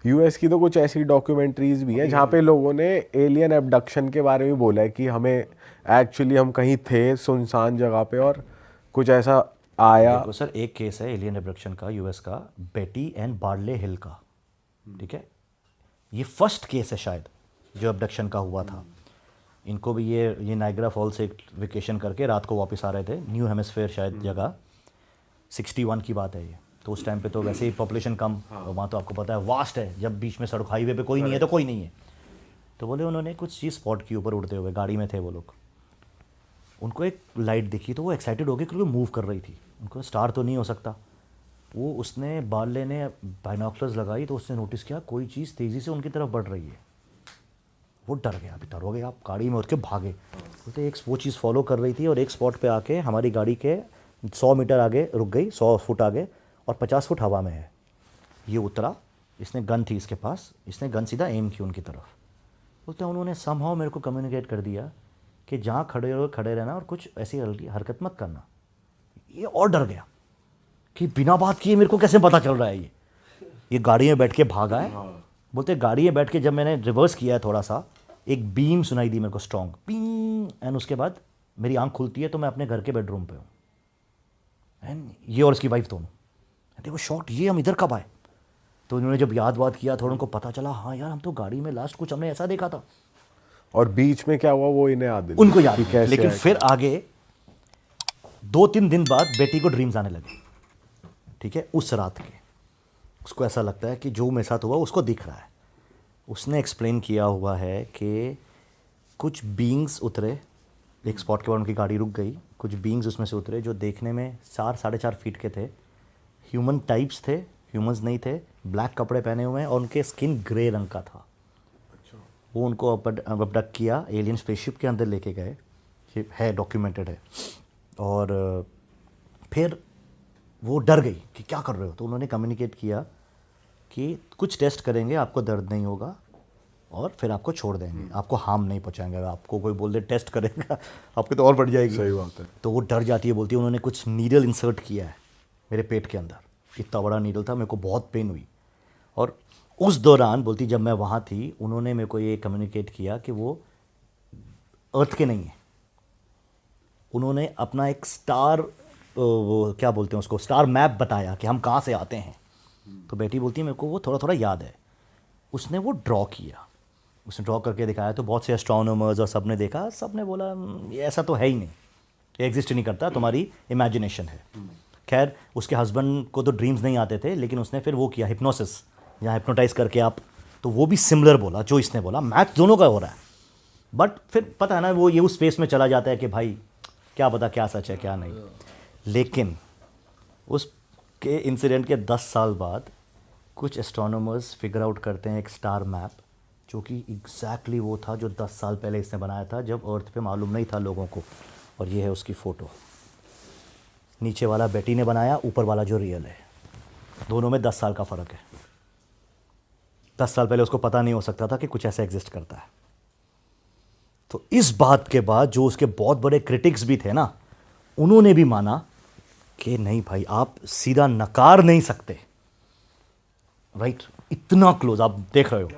US की तो कुछ ऐसी डॉक्यूमेंट्रीज भी हैं जहाँ पे लोगों ने एलियन एब्डक्शन के बारे में बोला है कि हमें एक्चुअली हम कहीं थे सुनसान जगह पे और कुछ ऐसा आया। देखो सर, एक केस है एलियन एब्डक्शन का यूएस का, बेटी एंड बार्ले हिल का। ठीक है, ये फर्स्ट केस है शायद जो एब्डक्शन का हुआ था। इनको भी ये नाइग्रा फॉल से वेकेशन करके रात को वापस आ रहे थे, न्यू हेमिस्फेयर शायद जगह, 61 की बात है ये। तो उस टाइम पे तो वैसे ही पॉपुलेशन कम, और वहाँ तो आपको पता है वास्ट है, जब बीच में सड़क हाईवे पे कोई नहीं है तो कोई नहीं है। तो बोले उन्होंने कुछ चीज़ स्पॉट की ऊपर उड़ते हुए, गाड़ी में थे वो लोग, उनको एक लाइट दिखी तो वो एक्साइटेड हो गए क्योंकि मूव कर रही थी। उनको स्टार तो नहीं हो सकता, वो उसने बार्ले ने बाइनॉक्युलर्स लगाई तो उसने नोटिस किया कोई चीज़ तेज़ी से उनकी तरफ बढ़ रही है। वो डर गया, अभी डर हो गए, आप गाड़ी में उठ के भागे। बोलते एक वो चीज़ फॉलो कर रही थी और एक स्पॉट पे आके हमारी गाड़ी के 100 मीटर आगे रुक गई, 100 फुट आगे, और 50 फुट हवा में है। ये उतरा, इसने गन थी इसके पास, इसने गन सीधा एम की उनकी तरफ। बोलते उन्होंने समहाउ मेरे को कम्युनिकेट कर दिया कि जहाँ खड़े हो खड़े रहना और कुछ ऐसी हरकत मत करना। ये और डर गया कि बिना बात किए मेरे को कैसे पता चल रहा है ये गाड़ी में बैठ के भागा है। बोलते गाड़ी में बैठ के जब मैंने रिवर्स किया है थोड़ा सा, एक बीम सुनाई दी मेरे को स्ट्रॉन्ग पिंग, एंड उसके बाद मेरी आंख खुलती है तो मैं अपने घर के बेडरूम पे हूँ, एंड ये और इसकी वाइफ दोनों। देखो शॉट, ये हम इधर कब आए? तो उन्होंने जब याद बात किया थोड़ा, उनको पता चला हाँ यार हम तो गाड़ी में लास्ट कुछ हमने ऐसा देखा था। और बीच में क्या हुआ वो इन्हें याद नहीं उनको याद कि नहीं, कैसे लेकिन आया। फिर आगे 2-3 दिन बाद बेटी को ड्रीम्स आने लगे। ठीक है, उस रात के उसको ऐसा लगता है कि जो मेरे साथ हुआ उसको दिख रहा है। उसने एक्सप्लेन किया हुआ है कि कुछ बीइंग्स उतरे एक स्पॉट के बाद, उनकी गाड़ी रुक गई, कुछ बीइंग्स उसमें से उतरे जो देखने में 4-4.5 फीट के थे, ह्यूमन टाइप्स थे, ह्यूमंस नहीं थे, ब्लैक कपड़े पहने हुए हैं और उनके स्किन ग्रे रंग का था। वो उनको अबडक्ट किया, एलियन स्पेसशिप के अंदर लेके गए, ये है डॉक्यूमेंटेड है। और फिर वो डर गई कि क्या कर रहे हो, तो उन्होंने कम्युनिकेट किया कि कुछ टेस्ट करेंगे, आपको दर्द नहीं होगा और फिर आपको छोड़ देंगे, आपको हार्म नहीं पहुंचाएंगे। अगर आपको कोई बोल दे टेस्ट करेगा आपकी तो और बढ़ जाएगी। सही बात है। तो वो डर जाती है, बोलती है उन्होंने कुछ नीडल इंसर्ट किया है मेरे पेट के अंदर, इतना बड़ा नीडल था, मेरे को बहुत पेन हुई। और उस दौरान बोलती जब मैं वहाँ थी उन्होंने मेरे को ये कम्युनिकेट किया कि वो अर्थ के नहीं है, उन्होंने अपना एक स्टार, वो क्या बोलते हैं उसको, स्टार मैप बताया कि हम कहाँ से आते हैं। तो बेटी बोलती है मेरे को वो थोड़ा थोड़ा याद है। उसने वो ड्रॉ किया, उसने ड्रॉ करके दिखाया तो बहुत से एस्ट्रोनॉमर्स और सब ने देखा, सब ने बोला ये ऐसा तो है ही नहीं, ये एग्जिस्ट ही नहीं करता, तुम्हारी इमेजिनेशन है। खैर उसके हस्बैंड को तो ड्रीम्स नहीं आते थे, लेकिन उसने फिर वो किया हिप्नोसिस, जहाँ हिप्नोटाइज करके आप, तो वो भी सिमिलर बोला जो इसने बोला, मैच दोनों का हो रहा है। बट फिर पता है ना वो ये उस स्पेस में चला जाता है कि भाई क्या पता क्या सच है क्या नहीं। लेकिन उसके इंसिडेंट के 10 साल बाद कुछ एस्ट्रोनॉमर्स फिगर आउट करते हैं एक स्टार मैप, जो कि एग्जैक्टली वो था जो 10 साल पहले इसने बनाया था जब अर्थ पे मालूम नहीं था लोगों को। और ये है उसकी फ़ोटो, नीचे वाला बेटी ने बनाया, ऊपर वाला जो रियल है, दोनों में 10 साल का फ़र्क है। 10 साल पहले उसको पता नहीं हो सकता था कि कुछ ऐसा एग्जिस्ट करता है। तो इस बात के बाद जो उसके बहुत बड़े क्रिटिक्स भी थे ना, उन्होंने भी माना कि नहीं भाई आप सीधा नकार नहीं सकते, राइट? इतना क्लोज आप देख रहे हो,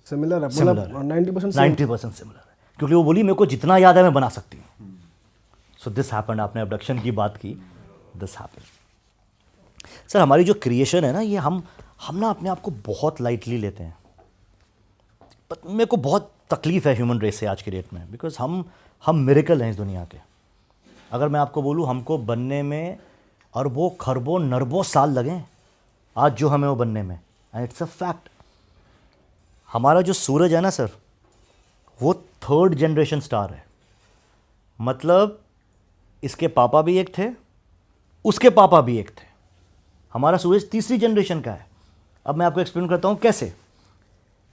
सिमिलर है, Similar मतलब है। 90% 90% सिमिलर है, क्योंकि वो बोली मेरे को जितना याद है मैं बना सकती हूँ। सो दिस हैपेंड, आपने अबडक्शन की बात की, दिस हैपेंड। सर हमारी जो क्रिएशन है ना, ये हम ना अपने आप को बहुत लाइटली लेते हैं। बट मेरे को बहुत तकलीफ़ है ह्यूमन रेस से आज के डेट में, बिकॉज हम मिरेकल हैं इस दुनिया के। अगर मैं आपको बोलूँ हमको बनने में अरबों खरबों नरबों साल लगे आज जो हमें वो बनने में, एंड इट्स अ फैक्ट। हमारा जो सूरज है ना सर, वो 3rd जनरेशन स्टार है, मतलब इसके पापा भी एक थे, उसके पापा भी एक थे। हमारा सूरज 3री जनरेशन का है। अब मैं आपको एक्सप्लेन करता हूँ कैसे।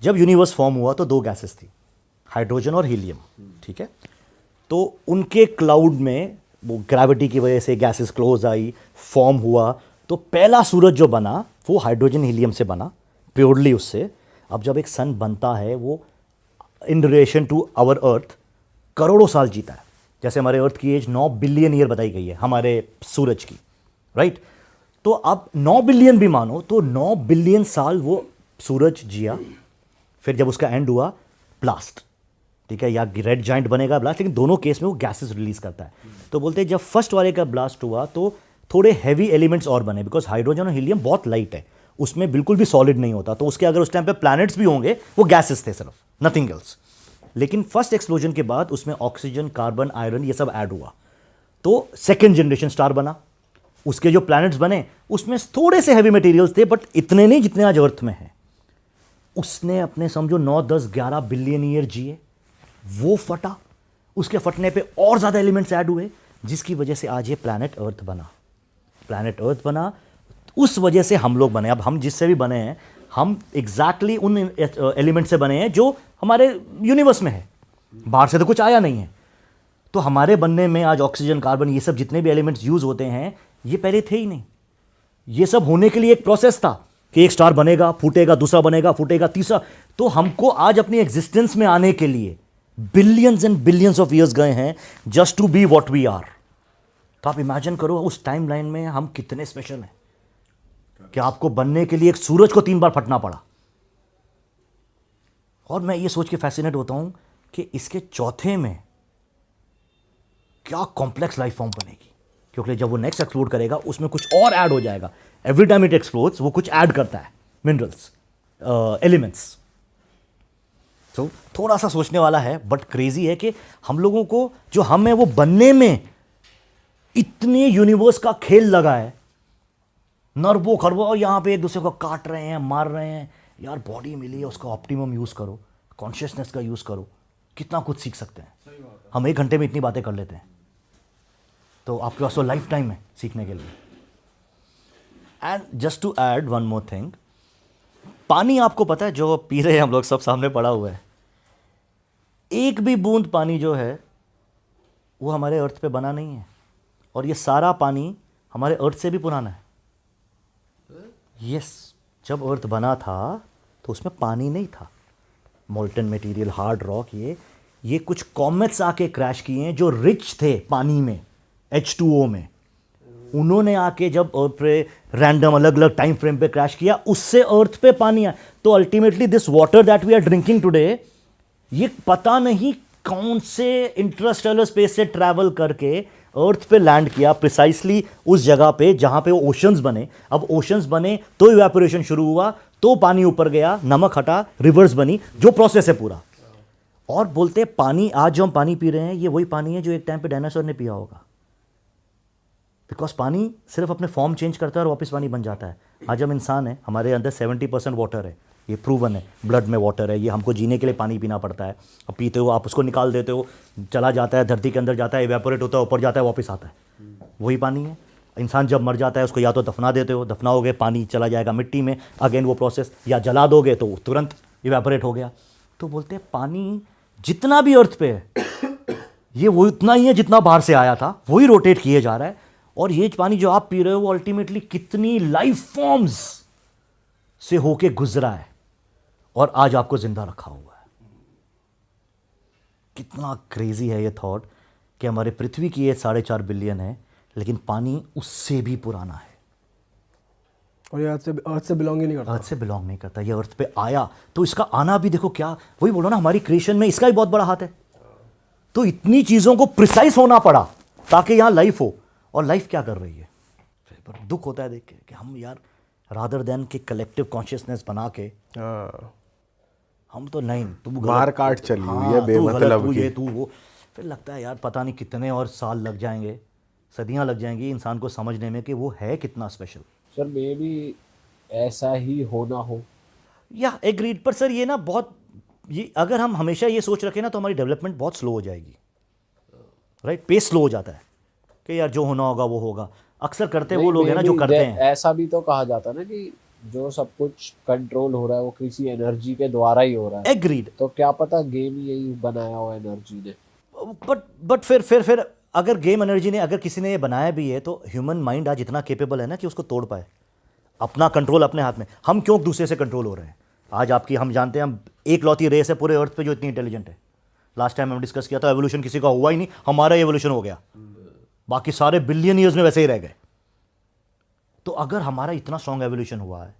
जब यूनिवर्स फॉर्म हुआ तो 2 गैसेस थी, हाइड्रोजन और हीलियम, ठीक है? तो उनके क्लाउड में वो ग्रेविटी की वजह से गैसेस क्लोज आई, फॉर्म हुआ, तो पहला सूरज जो बना वो हाइड्रोजन हीलियम से बना, प्योरली उससे। अब जब एक सन बनता है वो in relation to our earth करोड़ों साल जीता है। जैसे हमारे अर्थ की एज 9 बिलियन ईयर बताई गई है हमारे सूरज की, राइट? तो अब 9 बिलियन भी मानो तो 9 बिलियन साल वो सूरज जिया, फिर जब उसका एंड हुआ ब्लास्ट, ठीक है, या रेड जाइंट बनेगा ब्लास्ट, लेकिन दोनों केस में वो गैसेस रिलीज करता है। तो बोलते हैं जब फर्स्ट वाले का ब्लास्ट हुआ तो थोड़े हैवी एलिमेंट्स और बने, बिकॉज हाइड्रोजन और हीलियम बहुत लाइट है, उसमें बिल्कुल भी सॉलिड नहीं होता, तो उसके अगर उस टाइम पे प्लैनेट्स भी होंगे वो गैसेस थे सिर्फ, नथिंग एल्स। लेकिन फर्स्ट एक्सप्लोजन के बाद उसमें ऑक्सीजन, कार्बन, आयरन ये सब ऐड हुआ, तो सेकेंड जनरेशन स्टार बना। उसके जो प्लैनेट्स बने उसमें थोड़े से हैवी मटेरियल्स थे, बट इतने नहीं जितने आज अर्थ में हैं। उसने अपने समझो 9, 10, 11 बिलियन ईयर जिए, वो फटा, उसके फटने पे और ज़्यादा एलिमेंट्स ऐड हुए, जिसकी वजह से आज ये प्लैनेट अर्थ बना। प्लैनेट अर्थ बना, उस वजह से हम लोग बने। अब हम जिससे भी बने हैं, हम एग्जैक्टली उन एलिमेंट से बने हैं जो हमारे यूनिवर्स में है, बाहर से तो कुछ आया नहीं है। तो हमारे बनने में आज ऑक्सीजन, कार्बन, ये सब जितने भी एलिमेंट्स यूज होते हैं, ये पहले थे ही नहीं। ये सब होने के लिए एक प्रोसेस था कि एक स्टार बनेगा, फूटेगा, दूसरा बनेगा, फूटेगा, तीसरा। तो हमको आज अपनी एग्जिस्टेंस में आने के लिए billions and billions of years गए हैं just to be what we are. तो आप इमेजिन करो उस टाइम लाइन में हम कितने स्पेशल हैं कि आपको बनने के लिए एक सूरज को 3 बार फटना पड़ा। और मैं ये सोच के फैसिनेट होता हूं कि इसके चौथे में क्या कॉम्प्लेक्स लाइफ फॉर्म बनेगी, क्योंकि जब वो नेक्स्ट एक्सप्लोर करेगा उसमें कुछ और ऐड हो जाएगा। एवरी टाइम इट एक्सप्लोर्स वो कुछ ऐड करता है, मिनरल्स, एलिमेंट्स। तो थोड़ा सा सोचने वाला है, बट क्रेजी है कि हम लोगों को जो हम है वो बनने में इतने यूनिवर्स का खेल लगा है, नरबों खरबों, और यहां पे एक दूसरे को काट रहे हैं, मार रहे हैं। यार बॉडी मिली है, उसका ऑप्टिमम यूज करो, कॉन्शियसनेस का यूज करो, कितना कुछ सीख सकते हैं। हम 1 घंटे में इतनी बातें कर लेते हैं, तो आपके पास तो लाइफ टाइम है सीखने के लिए। And just to add one more thing, पानी आपको पता है जो पी रहे हैं हम लोग, सब सामने पड़ा हुआ है, एक भी बूंद पानी जो है वो हमारे अर्थ पे बना नहीं है, और ये सारा पानी हमारे अर्थ से भी पुराना है। यस, जब अर्थ बना था तो उसमें पानी नहीं था, मोल्टन मटेरियल, हार्ड रॉक, ये कुछ कॉमेट्स आके क्रैश किए हैं जो रिच थे पानी में, H2O में। उन्होंने आके जब अर्थ पे रैंडम अलग अलग टाइम फ्रेम पे क्रैश किया, उससे अर्थ पे पानी आया। तो ultimately this water that we are drinking today, ये पता नहीं कौन से इंटरस्टेलर स्पेस से ट्रैवल करके अर्थ पे लैंड किया, प्रिसाइसली उस जगह पे जहां पे वो ओशंस बने। अब ओशंस बने तो इवेपोरेशन शुरू हुआ, तो पानी ऊपर गया, नमक हटा, रिवर्स बनी, जो प्रोसेस है पूरा। और बोलते हैं पानी, आज जो हम पानी पी रहे हैं ये वही पानी है जो एक टाइम पे डायनासोर ने पिया होगा, बिकॉज पानी सिर्फ अपने फॉर्म चेंज करता है और वापस पानी बन जाता है। आज हम इंसान हैं, हमारे अंदर 70% वाटर है, ये प्रूवन है, ब्लड में वाटर है, ये हमको जीने के लिए पानी पीना पड़ता है। अब पीते हो, आप उसको निकाल देते हो, चला जाता है, धरती के अंदर जाता है, इवेपोरेट होता है, ऊपर जाता है, वापस आता है, वही पानी है। इंसान जब मर जाता है उसको या तो दफना देते हो, दफनाओगे पानी चला जाएगा मिट्टी में, अगेन वो प्रोसेस, या जला दोगे तो तुरंत इवेपोरेट हो गया। तो बोलते हैं पानी जितना भी अर्थ पे है ये वो इतना ही है जितना बाहर से आया था, वही रोटेट किए जा रहा है। और ये पानी जो आप पी रहे हो वो अल्टीमेटली कितनी लाइफ फॉर्म्स से होके गुजरा है और आज आपको जिंदा रखा हुआ है। कितना क्रेजी है ये थॉट कि हमारे पृथ्वी की एज 4.5 बिलियन है, लेकिन पानी उससे भी पुराना है, और ये अर्थ से बिलोंग ही नहीं करता। अर्थ से बिलोंग नहीं करता, ये अर्थ पे आया। तो इसका आना भी देखो, क्या वही बोलो ना, हमारी क्रिएशन में इसका भी बहुत बड़ा हाथ है। तो इतनी चीजों को प्रिसाइज होना पड़ा ताकि यहां लाइफ हो, और लाइफ क्या कर रही है। पर दुख होता है देख के कि हम यार रादर देन के कलेक्टिव कॉन्शियसनेस बना के हम तो नहीं, तुम मार काट चली हुई है बेमतलब की, तू वो, फिर लगता है यार पता नहीं कितने और साल लग जाएंगे, सदियां लग जाएंगी इंसान को समझने में कि वो है कितना स्पेशल। सर मे भी ऐसा ही होना हो, या एग्रीड। पर सर ये ना बहुत, ये अगर हम हमेशा ये सोच रखें ना तो हमारी डेवलपमेंट बहुत स्लो हो जाएगी, राइट, पेस स्लो हो जाता है कि यार जो होना होगा वो होगा। अक्सर करते वो लोग हैं ना जो करते हैं। ऐसा भी तो कहा जाता है ना कि जो सब कुछ कंट्रोल हो रहा है वो किसी एनर्जी के द्वारा ही हो रहा है। एग्रीड। तो क्या पता गेम यही बनाया हो एनर्जी ने। बट फिर अगर गेम एनर्जी ने, अगर किसी ने ये बनाया भी है, तो ह्यूमन माइंड आज इतना केपेबल है ना कि उसको तोड़ पाए, अपना कंट्रोल अपने हाथ में। हम क्यों दूसरे से कंट्रोल हो रहे हैं आज आपकी, हम जानते हैं हम एक लौती रेस है पूरे अर्थ पे जो इतनी इंटेलिजेंट है। लास्ट टाइम हम डिस्कस किया था, एवोल्यूशन किसी का हुआ ही नहीं, हमारा एवोल्यूशन हो गया, बाकी सारे बिलियन ईयर्स में वैसे ही रह गए। तो अगर हमारा इतना स्ट्रॉन्ग एवोल्यूशन हुआ है,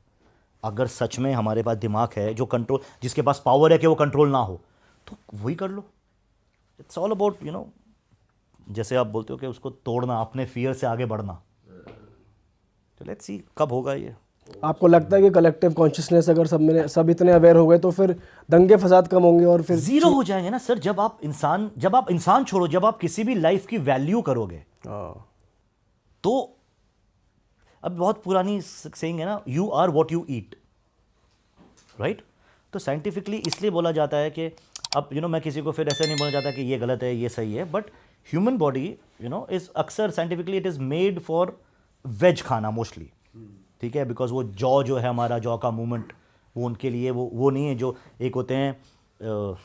अगर सच में हमारे पास दिमाग है जो कंट्रोल, जिसके पास पावर है कि वो कंट्रोल ना हो, तो वही कर लो. इट्स ऑल अबाउट जैसे आप बोलते हो कि उसको तोड़ना, अपने फियर से आगे बढ़ना. तो लेट्स सी कब होगा ये. आपको लगता है कि कलेक्टिव कॉन्शियसनेस अगर सब इतने अवेयर हो गए तो फिर दंगे फसाद कम होंगे और फिर जीरो हो जाएंगे ना सर. जब आप इंसान छोड़ो, जब आप किसी भी लाइफ की वैल्यू करोगे, तो अब बहुत पुरानी सेइंग है ना, you are what you eat, right. तो साइंटिफिकली इसलिए बोला जाता है कि अब मैं किसी को फिर ऐसे नहीं बोला जाता कि ये गलत है ये सही है, बट ह्यूमन बॉडी इज अक्सर scientifically it is made for veg खाना मोस्टली. ठीक है, बिकॉज वो जो है हमारा जॉ का मूवमेंट, वो उनके लिए वो नहीं है. जो एक होते हैं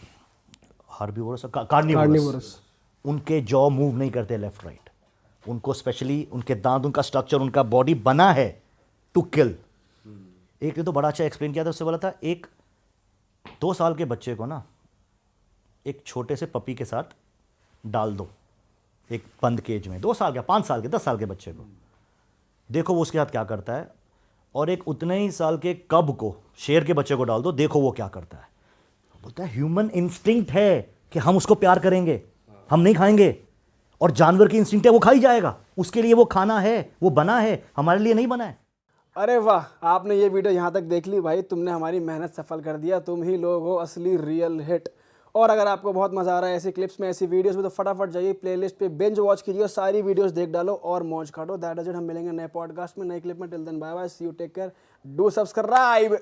हार्बीवोरस, कार्निवोरस, उनके जॉ मूव नहीं करते लेफ्ट राइट. उनको स्पेशली उनके दांत, उनका स्ट्रक्चर, उनका बॉडी बना है टू किल. एक ने तो बड़ा अच्छा एक्सप्लेन किया था, उससे बोला था एक 2 साल के बच्चे को ना एक छोटे से पपी के साथ डाल दो एक बंद केज में, 2 साल के, 5 साल के, 10 साल के बच्चे को, देखो वो उसके साथ क्या करता है. और एक उतने ही साल के कब को, शेर के बच्चे को डाल दो, देखो वो क्या करता है. बोलता है ह्यूमन इंस्टिंक्ट है कि हम उसको प्यार करेंगे, हम नहीं खाएंगे. और जानवर की इंस्टिंक्ट है वो खा ही जाएगा, उसके लिए वो खाना है, वो बना है, हमारे लिए नहीं बना है. अरे वाह, आपने ये वीडियो यहाँ तक देख ली भाई, तुमने हमारी मेहनत सफल कर दिया. तुम ही लोग हो असली रियल हिट. और अगर आपको बहुत मजा आ रहा है ऐसी क्लिप्स में, ऐसी वीडियोस में, तो फटाफट जाइए प्लेलिस्ट पे, बिंज वॉच कीजिए, सारी वीडियोस देख डालो और मौज काटो. That is it. हम मिलेंगे नए पॉडकास्ट में, नई क्लिप में. Till then bye bye, see you, take care, do subscribe.